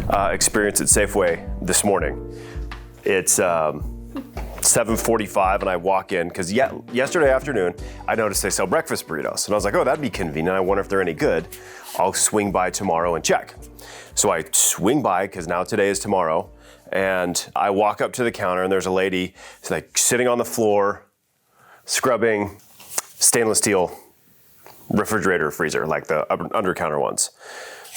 experience at Safeway this morning. It's 7:45 and I walk in because yesterday afternoon I noticed they sell breakfast burritos and I was like, oh, that'd be convenient. I wonder if they're any good. I'll swing by tomorrow and check. So I swing by because now today is tomorrow, and I walk up to the counter and there's a lady like sitting on the floor scrubbing stainless steel refrigerator freezer, like the under counter ones.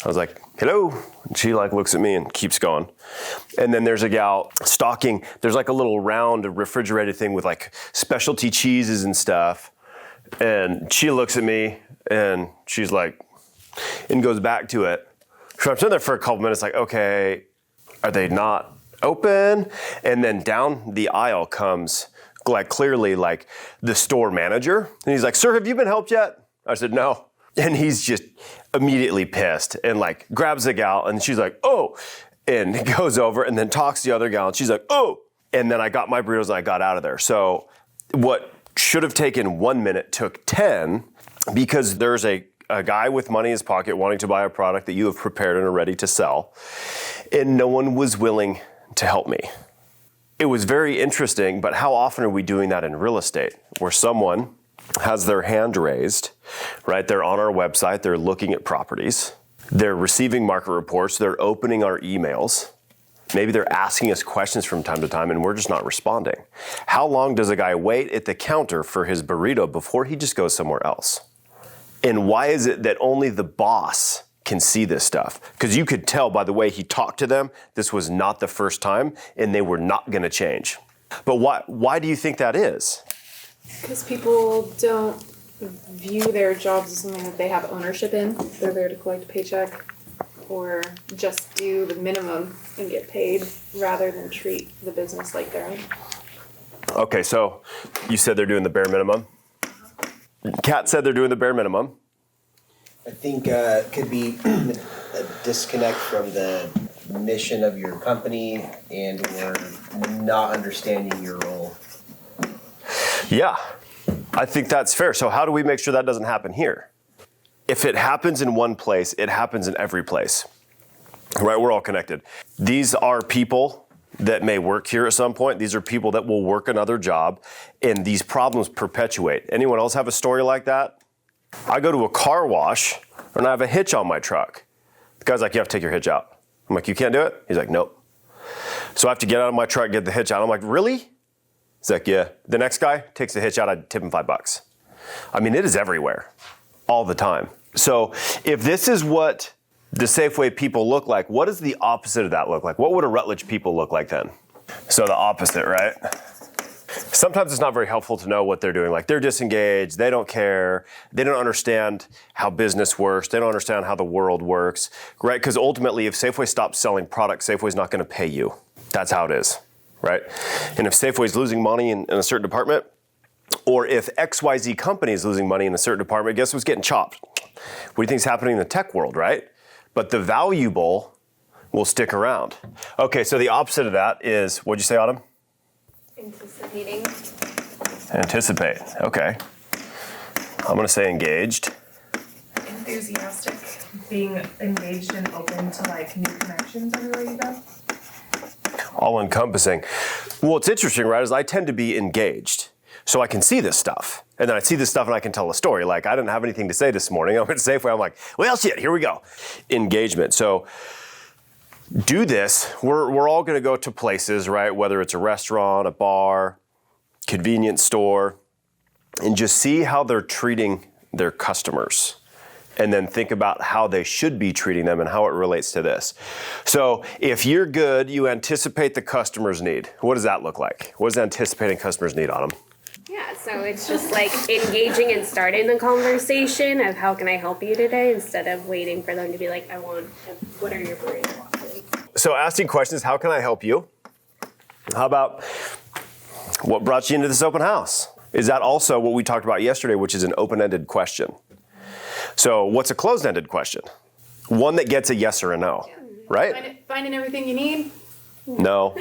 I was like, hello. And she like looks at me and keeps going. And then there's a gal stocking, there's like a little round refrigerated thing with like specialty cheeses and stuff. And she looks at me and she's like, and goes back to it. So I'm sitting there for a couple minutes like, okay, are they not open? And then down the aisle comes like clearly like the store manager. And he's like, sir, have you been helped yet? I said, no. And he's just immediately pissed and like grabs the gal and she's like, oh, and goes over and then talks to the other gal and she's like, oh. And then I got my burritos and I got out of there. So what should have taken 1 minute took 10 because there's a guy with money in his pocket wanting to buy a product that you have prepared and are ready to sell. And no one was willing to help me. It was very interesting, but how often are we doing that in real estate where someone has their hand raised, right? They're on our website, they're looking at properties, they're receiving market reports, they're opening our emails. Maybe they're asking us questions from time to time and we're just not responding. How long does a guy wait at the counter for his burrito before he just goes somewhere else? And why is it that only the boss can see this stuff? Because you could tell by the way he talked to them, this was not the first time and they were not gonna change. But why do you think that is? Because people don't view their jobs as something that they have ownership in. They're there to collect a paycheck or just do the minimum and get paid rather than treat the business like their own. Okay, so you said they're doing the bare minimum. Kat said they're doing the bare minimum. I think it could be a disconnect from the mission of your company and or not understanding your role. Yeah, I think that's fair. So how do we make sure that doesn't happen here? If it happens in one place, it happens in every place, right? We're all connected. These are people that may work here at some point. These are people that will work another job, and these problems perpetuate. Anyone else have a story like that? I go to a car wash, and I have a hitch on my truck. The guy's like, you have to take your hitch out. I'm like, you can't do it? He's like, nope. So I have to get out of my truck, get the hitch out. I'm like, really? He's like, yeah. The next guy takes the hitch out, I'd tip him $5. I mean, it is everywhere, all the time. So if this is what the Safeway people look like, what does the opposite of that look like? What would a Rutledge people look like then? So the opposite, right? Sometimes it's not very helpful to know what they're doing. Like they're disengaged, they don't care, they don't understand how business works, they don't understand how the world works, right? Because ultimately, if Safeway stops selling products, Safeway's not gonna pay you. That's how it is. Right? And if Safeway's losing money in a certain department, or if XYZ company is losing money in a certain department, guess what's getting chopped? What do you think is happening in the tech world, right? But the valuable will stick around. Okay, so the opposite of that is, what'd you say, Autumn? Anticipating. Anticipate, okay. I'm gonna say engaged. Enthusiastic. Being engaged and open to like new connections everywhere you go. All encompassing. Well, what's interesting, right, is I tend to be engaged. So I can see this stuff. And then I see this stuff and I can tell a story. Like, I didn't have anything to say this morning. I went to Safeway. I'm like, well, shit, here we go. Engagement. So do this. We're all going to go to places, right? Whether it's a restaurant, a bar, convenience store, and just see how they're treating their customers. And then think about how they should be treating them and how it relates to this. So if you're good, you anticipate the customer's need. What does that look like? What does anticipating customers need, Autumn? Yeah, so it's just like engaging and starting the conversation of how can I help you today instead of waiting for them to be like, what are your burrito offerings? So asking questions, how can I help you? How about what brought you into this open house? Is that also what we talked about yesterday, which is an open-ended question? So what's a closed-ended question? One that gets a yes or a no, right? Finding everything you need? No.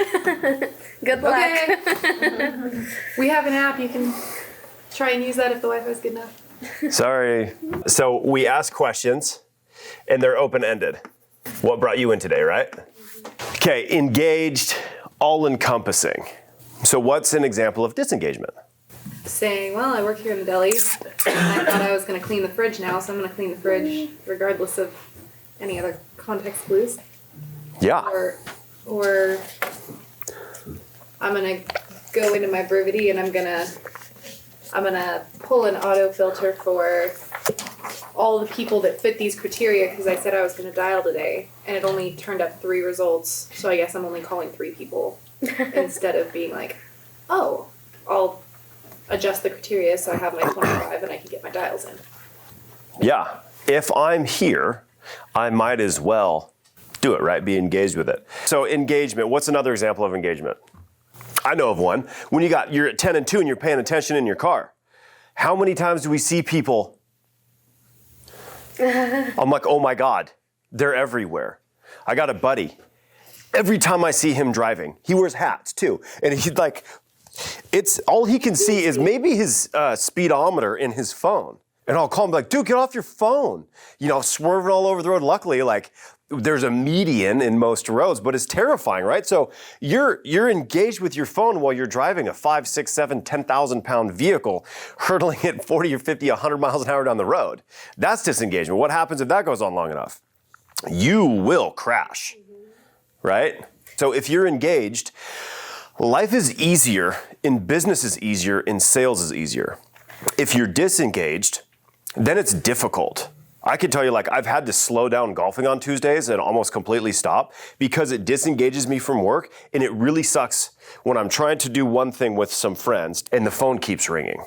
Good luck. Okay. We have an app. You can try and use that if the Wi-Fi is good enough. Sorry. So we ask questions, and they're open-ended. What brought you in today, right? Okay, engaged, all-encompassing. So what's an example of disengagement? Saying, well, I work here in the deli, and I thought I was going to clean the fridge now, so I'm going to clean the fridge regardless of any other context clues. Yeah. Or I'm going to go into my brevity and I'm gonna pull an auto filter for all the people that fit these criteria because I said I was going to dial today, and it only turned up 3 results, so I guess I'm only calling 3 people instead of being like, oh, I'll adjust the criteria so I have my 25 and I can get my dials in. Yeah. If I'm here, I might as well do it, right? Be engaged with it. So engagement, what's another example of engagement? I know of one. When you're at 10 and 2 and you're paying attention in your car. How many times do we see people? I'm like, oh my God, they're everywhere. I got a buddy. Every time I see him driving, he wears hats too. And he's like, it's all he can see is maybe his speedometer in his phone. And I'll call him like, dude, get off your phone. Swerving all over the road. Luckily, there's a median in most roads, but it's terrifying, right? So you're engaged with your phone while you're driving a 5, 6, 7, 10,000 pound vehicle, hurtling at 40 or 50, 100 miles an hour down the road. That's disengagement. What happens if that goes on long enough? You will crash, right? So if you're engaged, life is easier, in business is easier, in sales is easier. If you're disengaged, then it's difficult. I can tell you, I've had to slow down golfing on Tuesdays and almost completely stop because it disengages me from work, and it really sucks when I'm trying to do one thing with some friends and the phone keeps ringing,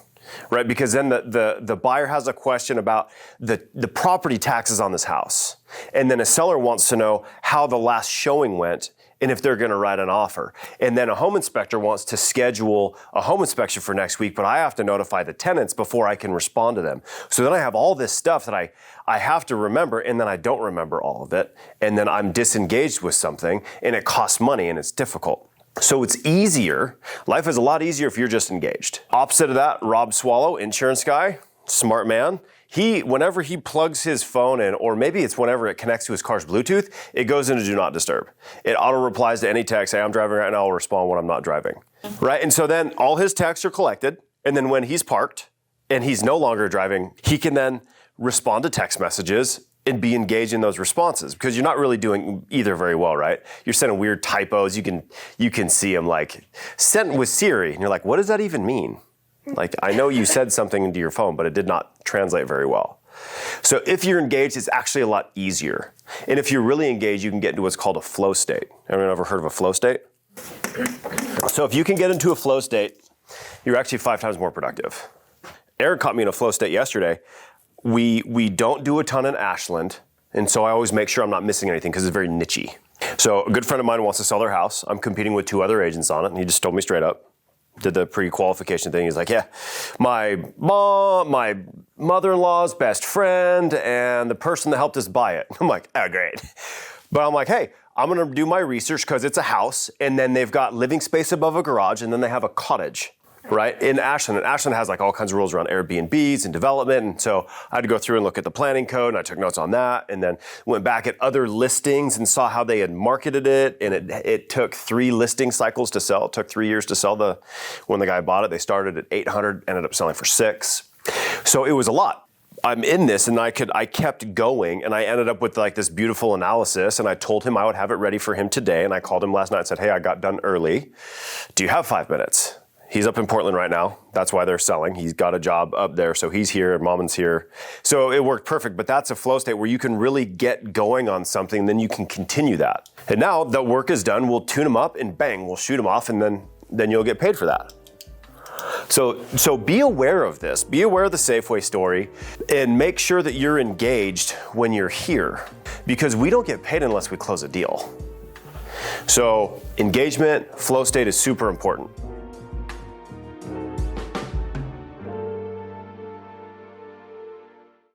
right? Because then the buyer has a question about the property taxes on this house, and then a seller wants to know how the last showing went and if they're going to write an offer. And then a home inspector wants to schedule a home inspection for next week, but I have to notify the tenants before I can respond to them. So then I have all this stuff that I have to remember, and then I don't remember all of it. And then I'm disengaged with something, and it costs money, and it's difficult. So it's easier. Life is a lot easier if you're just engaged. Opposite of that, Rob Swallow, insurance guy, smart man. Whenever he plugs his phone in, or maybe it's whenever it connects to his car's Bluetooth, it goes into do not disturb. It auto replies to any text, hey, I'm driving right now, I'll respond when I'm not driving, right? And so then all his texts are collected, and then when he's parked and he's no longer driving, he can then respond to text messages and be engaged in those responses, because you're not really doing either very well, right? You're sending weird typos, you can see them sent with Siri, and you're like, what does that even mean? I know you said something into your phone, but it did not translate very well. So if you're engaged, it's actually a lot easier. And if you're really engaged, you can get into what's called a flow state. Anyone ever heard of a flow state? So if you can get into a flow state, you're actually 5 times more productive. Aaron caught me in a flow state yesterday. We don't do a ton in Ashland, and so I always make sure I'm not missing anything because it's very niche-y. So a good friend of mine wants to sell their house. I'm competing with 2 other agents on it, and he just told me straight up. Did the pre-qualification thing. He's like, yeah, my mother-in-law's best friend and the person that helped us buy it. I'm like, oh, great. But I'm like, hey, I'm going to do my research because it's a house, and then they've got living space above a garage, and then they have a cottage, right, in Ashland. And Ashland has all kinds of rules around Airbnbs and development. And so I had to go through and look at the planning code, and I took notes on that, and then went back at other listings and saw how they had marketed it. And it took 3 listing cycles to sell. It took 3 years to sell when the guy bought it. They started at 800, ended up selling for 6. So it was a lot. I'm in this, and I kept going, and I ended up with this beautiful analysis, and I told him I would have it ready for him today. And I called him last night and said, hey, I got done early. Do you have 5 minutes? He's up in Portland right now. That's why they're selling. He's got a job up there, so he's here, Maman's here. So it worked perfect, but that's a flow state where you can really get going on something, then you can continue that. And now the work is done, we'll tune them up, and bang, we'll shoot them off, and then you'll get paid for that. So be aware of this. Be aware of the Safeway story, and make sure that you're engaged when you're here, because we don't get paid unless we close a deal. So engagement, flow state is super important.